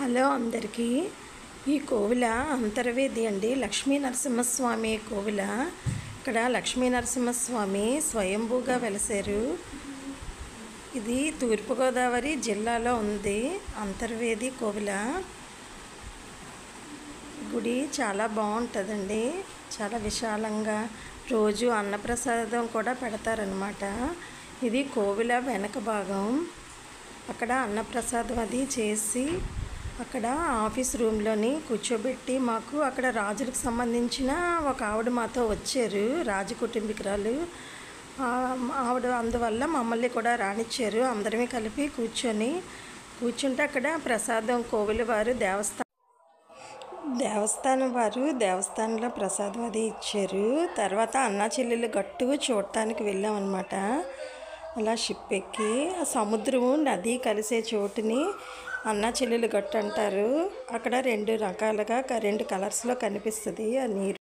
Hello అందరికీ ఈ కోవిల అంతర్వేది అండి. లక్ష్మీ నరసింహస్వామి కోవిల. ఇక్కడ లక్ష్మీ నరసింహస్వామి స్వయంభూగా వెలసారు. ఇది తూర్పుగోదావరి జిల్లాలో ఉంది అంతర్వేది కోవిల. గుడి చాలా బాగుంటుందండి, చాలా విశాలంగా. రోజు అన్నప్రసాదం కూడా పెడతారనమాట. ఇది కోవిల వెనక భాగం. అక్కడ అన్నప్రసాదం అది చేసి అక్కడ ఆఫీస్ రూమ్లోని కూర్చోబెట్టి, మాకు అక్కడ రాజులకు సంబంధించిన ఒక ఆవిడ మాతో వచ్చారు, రాజు కుటుంబీకురాలు ఆవిడ. అందువల్ల మమ్మల్ని కూడా రానిచ్చారు. అందరమే కలిపి కూర్చుంటే అక్కడ ప్రసాదం కోవిల వారు దేవస్థానం వారు దేవస్థానంలో ప్రసాదం అది ఇచ్చారు. తర్వాత అన్నా చెల్లెలు గట్టు చూడటానికి వెళ్ళామన్నమాట. అలా షిప్ ఎక్కి ఆ సముద్రం నది కలిసే చోటుని అన్నా చెల్లెలు గట్టు అంటారు. అక్కడ రెండు రకాలుగా రెండు కలర్స్లో కనిపిస్తుంది ఆ నీరు.